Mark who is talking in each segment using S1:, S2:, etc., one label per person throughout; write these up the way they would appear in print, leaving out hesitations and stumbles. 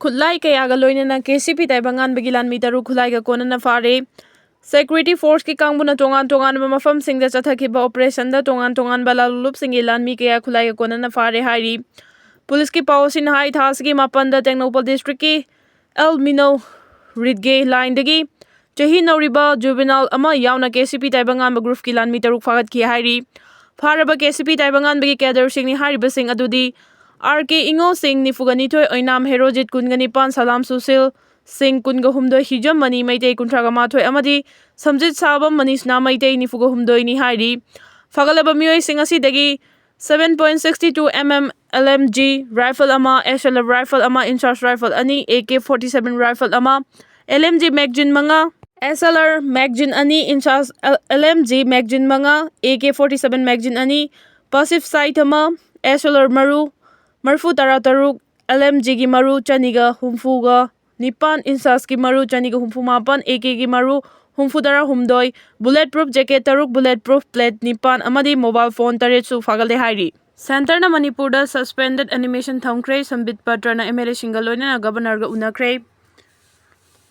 S1: खुलाई कयागा लोइनना KCP ताइबंगान बगिलान मीटरू खुलाई का कोनना फारे Security Force की कांगबुना तोंगान तोंगान मफम सिंगदा चथाखिबा ऑपरेशन दा तोंगान तोंगान बलालुलुप सिंगी लानमी कया खुलाई का कोनना फारे हारी पुलिस की पावसिन हाई थास की मापन दा टेक्नोपल डिस्ट्रिक्ट की एल मिनो रिडगे लाइन दगी चही नौरिबा जुवेनाल अमा यावना केसीपी ताइबंगान ग्रुप की लानमी तरुक फागत की हारी फारबा केसीपी ताइबंगान बगी कैडर सिंगनी हारिबा सिंग अदुदी आरके इंगो सिंग निफुगनिथोय ओइनाम हेरोजित कुनगनिपान सलाम सुशील सिंह कुनगा हुमदोय हिजम मनी मैते कुंट्रागा माथोय अमदी समजित साबम मनीषना मैते निफुगा हुमदोय नि हाइरी फगलबा मियोय सिंग असिदगी 7.62 mm LMG राइफल अमा SLR राइफल अमा इंचार्ज राइफल अनि AK-47 राइफल अमा LMG मैगजीन मंगा SLR मैगजीन अनि इंचार्ज LMG मैगजीन मंगा AK-47 मैगजीन अनि पासिव साइट अमा SLR मरफू तरा तरुक LMG की मरु चनिगा हुमफूगा निपान इंचार्ज की मरु चनिगा हुमफू मापन AK की मरु हुमफुदरा हुमदोय बुलेट प्रूफ जैकेट तरुक बुलेट प्रूफ प्लेट निपान अमदी मोबाइल फोन तरेसु फागलदे हाइरी सेंटर ना मणिपुर दा सस्पेंडेड एनिमेशन थमख्रे संबित पत्रना MLA सिंगल लोइना गवर्नर गा उनख्रे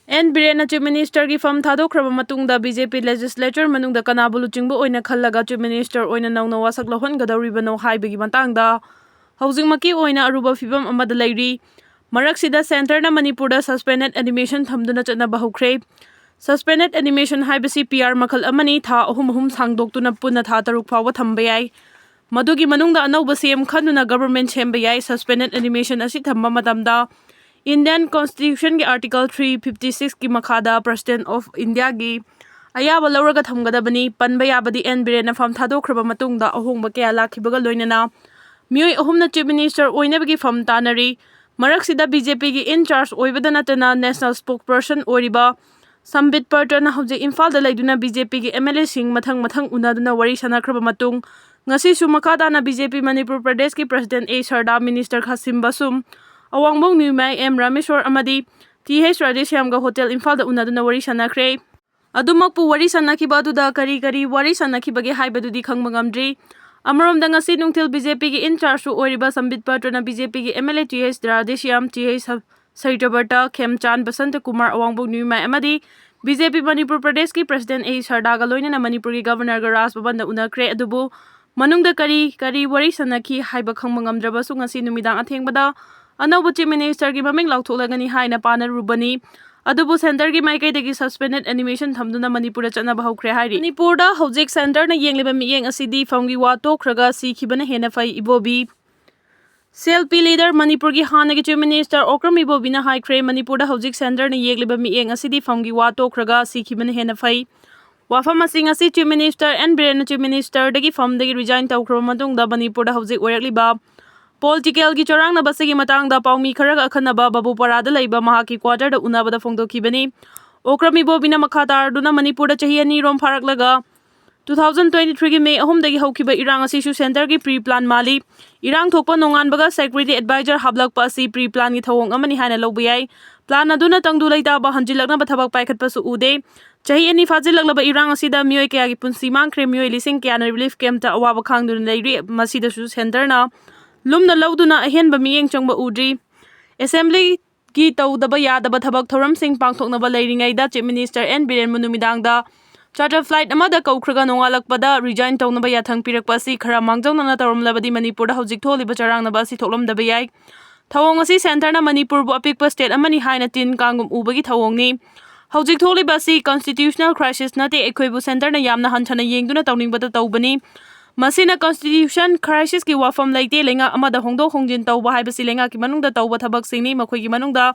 S1: एन बिरेन चीफ मिनिस्टर की फम थादोख्रबा मतुंगदा बीजेपी लेजिस्लेचर मनुंगदा कनाबु लुचिंगबो ओइना खल्लगा चीफ मिनिस्टर ओइना नौना वासक लहनगदौरिबनो हाइबगी मतंगदा हौजिंगमकी ओइना अरुबा फिबम अमदा लैरी मरकसिदा सेंटर ना मणिपुर दा suspended animation थमदुना चनबा हौख्रे suspended animation हाइबसी PR मखल अमनी था अहुम सांगदोक्तुना पुना था तरुक फाव थंबा याय मदुगी मनुंगदा अनौबा सीएम खनुना गवर्नमेंट सेंबा याय सस्पेंडेड एनिमेशन असि थंबा मतमदा इंडियन कॉन्स्टिट्यूशन के आर्टिकल 356 की मखादा प्रेसिडेंट ऑफ इंडिया की अयाबा लौरगा थमगदबनी पनबा याबदी एन बिरेन फम थादोख्रबा मतुंगदा अहोंबा कया लाखिबगा लोइनना मियोय अहुमना चीफ मिनिस्टर ओइनबगी फम तानरी मरकसिदा बीजेपी की इंचार्ज ओइबदा नतना नेशनल स्पोक पर्सन ओरिबा संबित पर्टना हौजे इम्फाल दा लैदुना बीजेपी की MLA सिंह मथंग मथंग उनादुना वरी सनाख्रबा मतुंग ngasi su makadana BJP Manipur Pradesh की president A Sharda minister Khashim Vashum Awangbow Newmai M Rameshwar अमदी TH राजेश्याम गा होटल इम्फाल दा उनादुना वरी सनाख्रे अदुमकपु वरी सनाखिबा अदुदा करी वरी सनाखिबगे हाइबदुदी खंगबा ngamdri अमरोम दंगसी नुंगथिल बीजेपी की इंचार्ज ओरिबा संबित पर्टना बीजेपी की MLA TH राजेश्याम TH सैटबर्टा खेमचान Basant Kumar अवांगबोंग न्यूमाई अमदी BJP Manipur प्रदेश की प्रेसिडेंट A सरदा गा लोइना मणिपुर की गवर्नर गा राज भवन दा उनाख्रे अदुबु मनुंगदा करी वरी सनाखी हाइबा खंगबा ngamdrabasu ngasi numidang athengbada अनौबा चीफ मिनिस्टर की ममिंग लाउथोलगनी हाइना पानरुबनी अदुबु सेंटर की माइकैदगी सस्पेंडेड एनिमेशन थमदुना मणिपुर चनबा हौख्रे हाइरी मणिपुर दा हौजिक सेंटर ना येंगलिबा मियेंग असिदी फमगी वा तोख्रगा सिखिबना हेना फै इबोबी CLP लीडर मणिपुर की हानगी चीफ मिनिस्टर ओक्रम इबोबीना हाइख्रे मणिपुर दा हौजिक सेंटर ना येंगलिबा मियेंग असिदी फमगी वा तोख्रगा सिखिबना हेना फै वाफम असिंग असि chief minister N Biren chief minister दगी फमदगी रिजाइन तौख्रबा मतुंगदा मणिपुर दा हौजिक ओइरक्लिबा पॉलिटिकल की चौरांग बसगी मतंगदा पाउमी खरग अखनबा बाबूपराद लैबा महाकी क्वार्टर उनाबदा फोंदोखिबनी ओक्रमी बोबिना मखातारदुना मणिपुर चही अनि रोम फारकलगा 2023 की मे अहुमदगी हौखिबा इरांग असिसु सेंटर की प्री प्लान माली इरांग थोकपा नोंगानबगा सेक्रेटरी एडवाइजर हाबलकपा असि प्री प्लान की थवोंग अमनि हाना लौबा याय प्लान अदुना तंगदु लैताबा हंजिलकनबा थबक पाइखतपसु उदे चही अनि फाजिलकलबा इरांग असिदा मियोय कयागी पुंसी मांख्रे मियोय लिसिंग कयाना रिलीफ कैंप ता अवाबा खांगदुन लैरी मसिदसु सेंटरना लुमना लौदुना अहेनबा मियेंग चंगबा उद्री असेंबली की तौदबा यादबा थबक थौरम सिंह पांगथोकनबा लैरिंगैदा चीफ मिनिस्टर एन बिरेन मुनुमिदांगदा चार्टर फ्लाइट अमदा कौख्रगा नोंगालकपदा रिजाइन तौनबा याथंग पिरकपा असि खरा मांगजौनना तौरमलबदी मणिपुर हौजिक थोलिबा चरांगनबा असि थोकलमदबा याय थवोंग असि सेंटरना मणिपुर बु अपिकपा स्टेट अमनि हाइना तीन कांगुम उबगी थवोंगनी हौजिक थोलिबा असि कॉन्स्टिट्यूशनल क्राइसिस नते एखोइबु सेंटरना यामना हंथना येंगदुना तौनिंगबदा तौबनी मसीना कॉन्स्टिट्यूशन क्राइसिस की वाफम लेते लेंगा अमदा होंगदोक होंजिन तौबा हाइबसि लेंगा की मनुंगदा तौबा थबक सिंगनी मखोइगी मनुंगदा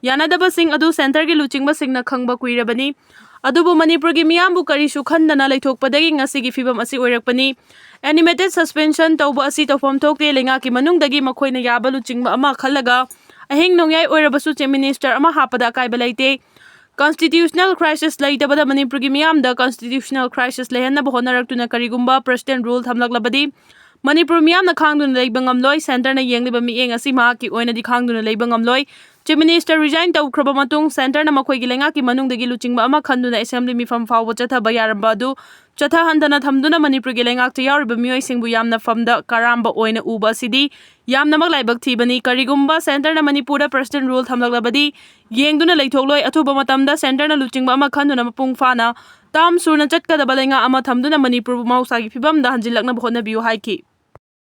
S1: यानादबा सिंग अदु सेंटर की लुचिंगबा सिंगना खंगबा कुइरबनी अदुबु मणिपुर की मियामबु करिसु खंदना लैथोकपदगी ngasi फिबम असि ओइरकपनी एनिमेटेड सस्पेंशन तौबा असि तौफम थोकते लेंगा की मनुंगदगी मखोइना याबा लुचिंगबा अमा खल्लगा अहिंग नोंयाय ओइरबसु चीफ मिनिस्टर अमा हापदा काइबा लैते कॉन्स्टिट्यूशनल क्राइसिस लैतबदा मणिपुर की मियामदा कॉन्स्टिट्यूशनल क्राइसिस लेहनबा होनरक्तुना करिगुम्बा प्रेसिडेंट रूल थमलकलबदी मणिपुर मियामना खांगदुना लैबा ngamloi सेंटरना येंगलिबा मियेंग असि माकी ओइनादि खांगदुना लैबा ngamloi चीफ मिनिस्टर रिजाइन तौख्रबा मतुंग सेंटरना मखोइगी लेंगा की मनुंगदगी लुचिंगबा अमा खंदुना असेंबली मिफम फावबा चथबा यारबा अदु ꯆꯠꯊꯍꯟꯗꯅ ꯊꯝꯗꯨꯅ ꯃꯅꯤꯄꯨꯔꯒꯤ ꯂꯩꯉꯥꯛꯇ ꯌꯥꯎꯔꯤꯕ ꯃꯤꯑꯣꯏꯁꯤꯡꯕꯨ ꯌꯥꯝꯅ ꯐꯝꯗ ꯀꯔꯥꯝꯕ ꯑꯣꯏꯅ ꯎꯕ ꯑꯁꯤꯗꯤ ꯌꯥꯝꯅꯃꯛ ꯂꯥꯏꯕꯛ ꯊꯤꯕꯅꯤ꯫ ꯀꯔꯤꯒꯨꯝꯕ ꯁꯦꯟꯇꯔꯅ ꯃꯅꯤꯄꯨꯔꯗ ꯄ꯭ꯔꯁꯤꯗꯦꯟ ꯔꯨꯜ ꯊꯝꯂꯛꯂꯕꯗꯤ ꯌꯦꯡꯗꯨꯅ ꯂꯩꯊꯣꯛꯂꯣꯏ꯫ ꯑꯊꯨꯕ ꯃꯇꯝꯗ ꯁꯦꯟꯇꯔꯅ ꯂꯨꯆꯤꯡꯕ ꯑꯃ ꯈꯟꯗꯨꯅ ꯃꯄꯨꯡ ꯐꯥꯅ ꯇꯥꯝ ꯁꯨꯅ ꯆꯠꯀꯗꯕ ꯂꯩꯉꯥꯛ ꯑꯃ ꯊꯝꯗꯨꯅ ꯃꯅꯤꯄꯨꯔꯕꯨ ꯃꯍꯧꯁꯥꯒꯤ ꯐꯤꯕꯝꯗ ꯍꯟꯖꯤꯜꯂꯛꯅꯕ ꯍꯣꯠꯅꯕꯤꯌꯨ ꯍꯥꯏꯈꯤ꯫